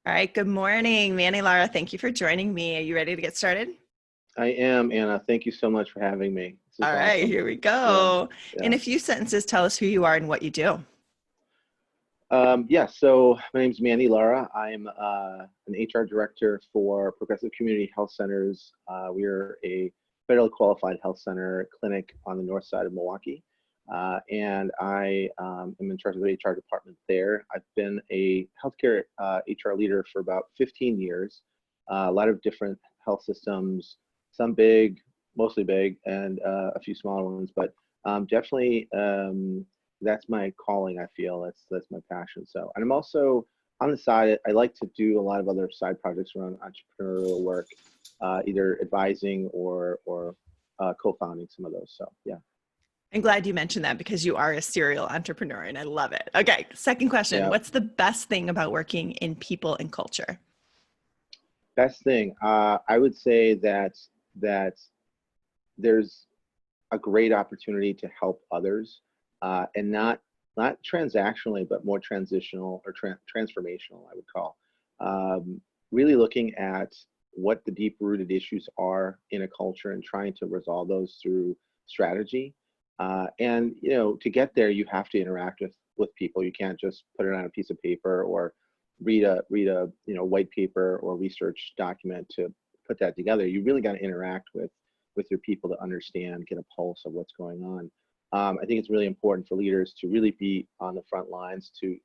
All right, good morning, Manny Lara. Thank you for joining me. Are you ready to get started? I am, Anna. Thank you so much for having me. This is All right, awesome. here we Yeah, go. In yeah. a few sentences, tell us who you are and what you do. Yeah, so my name is Manny Lara. I'm an HR director for Progressive Community Health Centers. We're a federally qualified health center clinic on the north side of Milwaukee. And I am in charge of the HR department there. I've been a healthcare HR leader for about 15 years. A lot of different health systems, some big, mostly big, and a few smaller ones, but definitely that's my calling. I feel that's my passion. So, and I'm also on the side. I like to do a lot of other side projects around entrepreneurial work, either advising or co-founding some of those. So, yeah. I'm glad you mentioned that because you are a serial entrepreneur and I love it. Okay, second question. Yeah. What's the best thing about working in people and culture? Best thing, I would say that there's a great opportunity to help others, and not transactionally, but more transitional or transformational, I would call. Really looking at what the deep-rooted issues are in a culture and trying to resolve those through strategy. And to get there, you have to interact with people. You can't just put it on a piece of paper or read a white paper or research document to put that together. You really got to interact with your people to understand, get a pulse of what's going on. I think it's really important for leaders to really be on the front lines to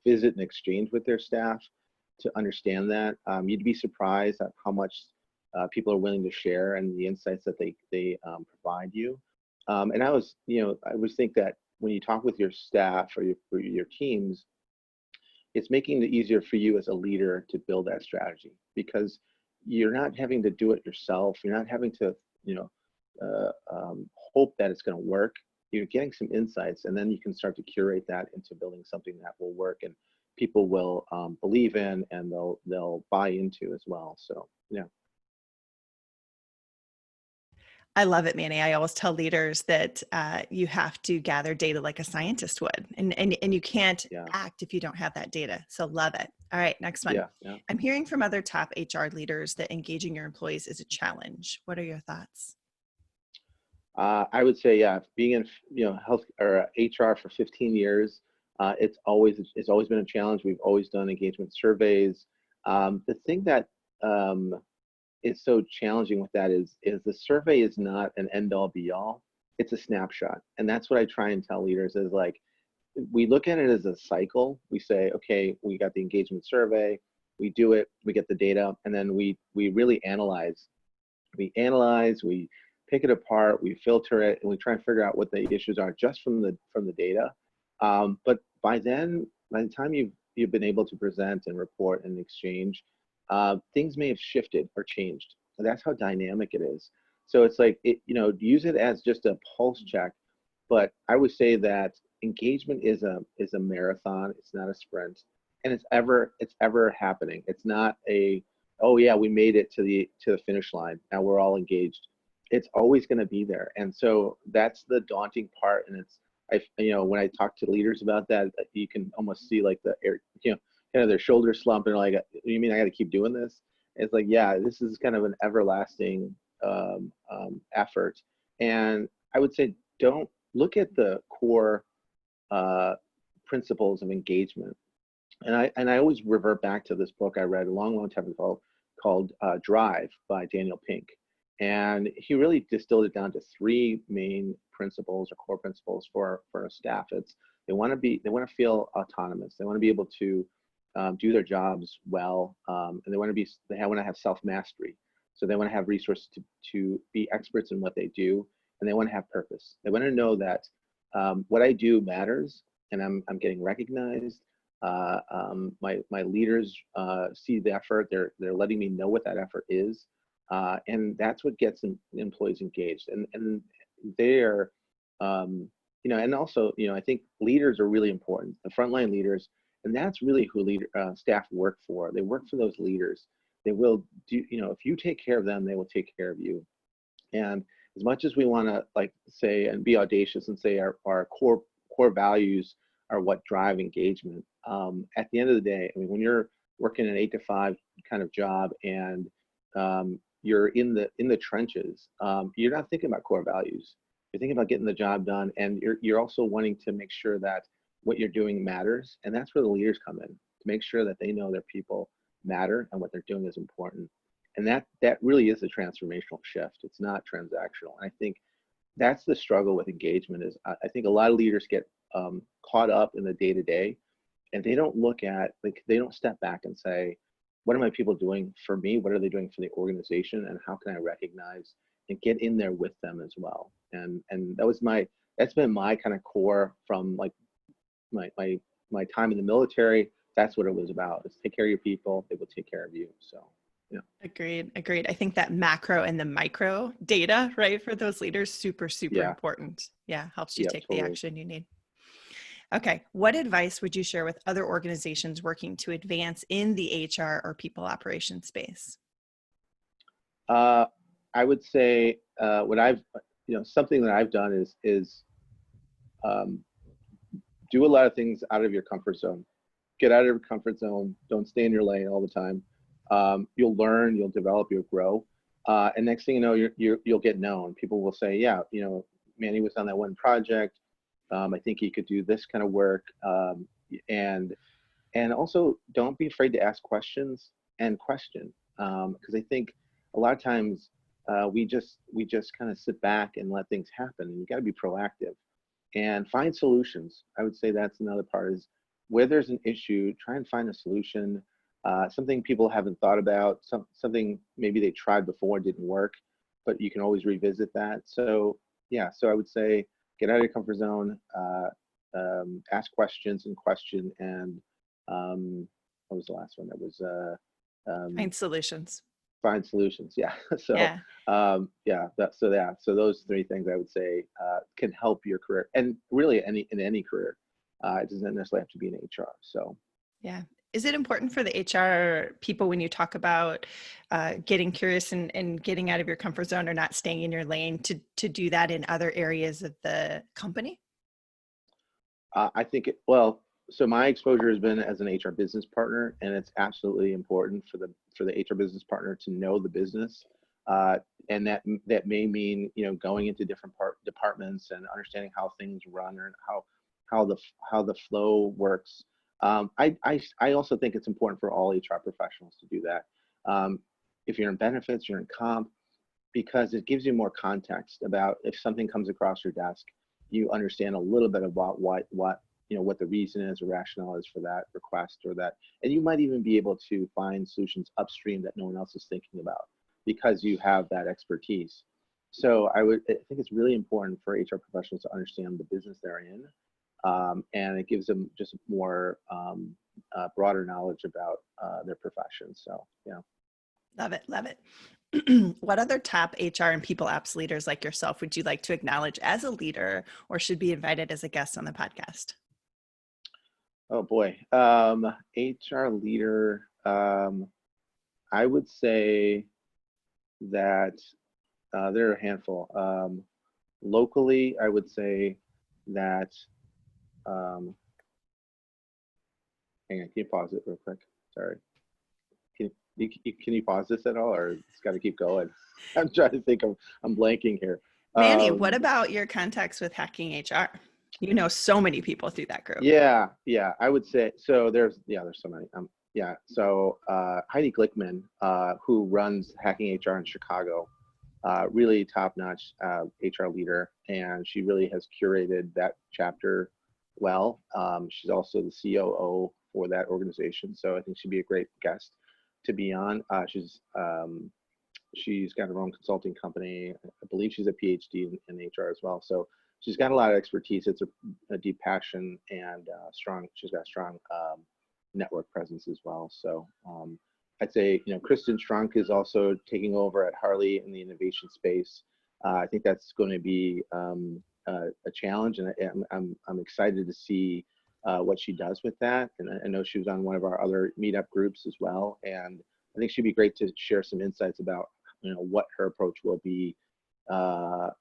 visit and exchange with their staff to understand that. You'd be surprised at how much people are willing to share and the insights that they provide you. And I always think that when you talk with your staff or your teams, it's making it easier for you as a leader to build that strategy because you're not having to do it yourself. You're not having to, you know, hope that it's going to work. You're getting some insights, and then you can start to curate that into building something that will work and people will believe in and they'll buy into as well. So yeah. I love it, Manny. I always tell leaders that you have to gather data like a scientist would, and you can't Yeah, act if you don't have that data. So love it. All right, next one. yeah, yeah. I'm hearing from other top HR leaders that engaging your employees is a challenge. What are your thoughts? I would say, yeah, being in health or HR for 15 years, it's always been a challenge. We've always done engagement surveys. The thing that um, is so challenging with that is the survey is not an end all be all. It's a snapshot, and that's what I try and tell leaders is like we look at it as a cycle. We say, okay, we got the engagement survey, we do it, we get the data, and then we really analyze. We pick it apart, we filter it, and we try and figure out what the issues are just from the data. But by the time you've been able to present and report and exchange, things may have shifted or changed. And that's how dynamic it is. So it's like use it as just a pulse check. But I would say that engagement is a marathon. It's not a sprint, and it's ever happening. It's not a, oh yeah, we made it to the finish line. Now we're all engaged. It's always going to be there, and so that's the daunting part. And when I talk to leaders about that, you can almost see like the air, kind of their shoulders slump, and like, you mean I got to keep doing this? It's like, yeah, this is kind of an everlasting effort. And I would say, don't look at the core uh, principles of engagement. And I always revert back to this book I read a long, long time ago called Drive by Daniel Pink. And he really distilled it down to three main principles or core principles for a staff. It's they want to feel autonomous. They want to be able to do their jobs well, and they want to have self mastery. So they want to have resources to be experts in what they do, and they want to have purpose. They want to know that what I do matters, and I'm getting recognized. My leaders see the effort. They're letting me know what that effort is, and that's what gets employees engaged. And they're and also I think leaders are really important. The frontline leaders, and that's really who staff work for. They work for those leaders. They will do. If you take care of them, they will take care of you. And as much as we want to like say and be audacious and say our core values are what drive engagement, at the end of the day, I mean, when you're working an 8 to 5 kind of job, and you're in the trenches, you're not thinking about core values. You're thinking about getting the job done, and you're also wanting to make sure that what you're doing matters, and that's where the leaders come in to make sure that they know their people matter and what they're doing is important. And that really is a transformational shift. It's not transactional. And I think that's the struggle with engagement. Is I think a lot of leaders get caught up in the day to day, and they don't look at, like, they don't step back and say, what are my people doing for me? What are they doing for the organization? And how can I recognize and get in there with them as well? And that's been my kind of core from like my time in the military. That's what it was about, is take care of your people, they will take care of you. So yeah. Agreed. I think that macro and the micro data, right, for those leaders, super Yeah. important. Yeah, helps you Yeah, take the totally. action you need. Okay, what advice would you share with other organizations working to advance in the HR or people operations space? uh, I would say what I've something that I've done is um, do a lot of things out of your comfort zone. Get out of your comfort zone. Don't stay in your lane all the time. You'll learn, you'll develop, you'll grow. And next thing you know, you'll get known. People will say, yeah, Manny was on that one project. I think he could do this kind of work. And and also don't be afraid to ask questions and question, because I think a lot of times we just kind of sit back and let things happen. And you got to be proactive and find solutions. I would say that's another part, is where there's an issue, try and find a solution. Something people haven't thought about, something maybe they tried before, didn't work, but you can always revisit that. So yeah, so I would say get out of your comfort zone, ask questions and question, and what was the last one? That was Find solutions. find solutions. Yeah. So Yeah. so those three things I would say can help your career, and really in any career. It doesn't necessarily have to be in HR. So Yeah. Is it important for the HR people, when you talk about getting curious and getting out of your comfort zone or not staying in your lane, to do that in other areas of the company? I think well, so my exposure has been as an HR business partner, and it's absolutely important for the HR business partner to know the business, uh, and that may mean going into different departments and understanding how things run, or how the how the flow works. I also think it's important for all HR professionals to do that. Um, if you're in benefits, you're in comp, because it gives you more context about if something comes across your desk, you understand a little bit about what the reason is or rationale is for that request or that, and you might even be able to find solutions upstream that no one else is thinking about because you have that expertise. So I think it's really important for HR professionals to understand the business they're in, and it gives them just more broader knowledge about their profession. So yeah. Love it. Love it. What other top HR and people apps leaders like yourself would you like to acknowledge as a leader or should be invited as a guest on the podcast? Oh boy. HR leader. I would say that there are a handful. Locally, I would say that. Um, Hang on, can you pause it real quick? Sorry. Can you pause this at all, or it's got to keep going? I'm trying to think. I'm blanking here. Manny, what Um, about your contacts with Hacking HR? You know so many people through that group. yeah. I would say so. There's so many. Yeah. So Heidi Glickman, who runs Hacking HR in Chicago, really top-notch HR leader, and she really has curated that chapter well. She's also the COO for that organization, so I think she'd be a great guest to be on. She's got her own consulting company. I believe she's a PhD in HR as well. So she's got a lot of expertise. It's a deep passion, and strong. She's got a strong network presence as well. So I'd say Kristen Strunk is also taking over at Harley in the innovation space. I think that's going to be a challenge, and I'm excited to see what she does with that. And I know she was on one of our other meetup groups as well, and I think she'd be great to share some insights about what her approach will be.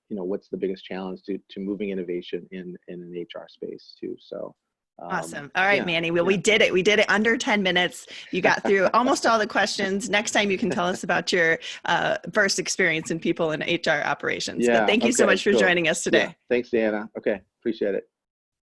What's the biggest challenge to moving innovation in an HR space too. So Awesome. All right, Yeah, Manny. Well, we yeah, did it. We did it under 10 minutes. You got through almost all the questions. Next time you can tell us about your first experience in people and HR operations. But yeah. thank you so Okay, much for cool. joining us Yeah, today. thanks, Diana. Okay, appreciate it.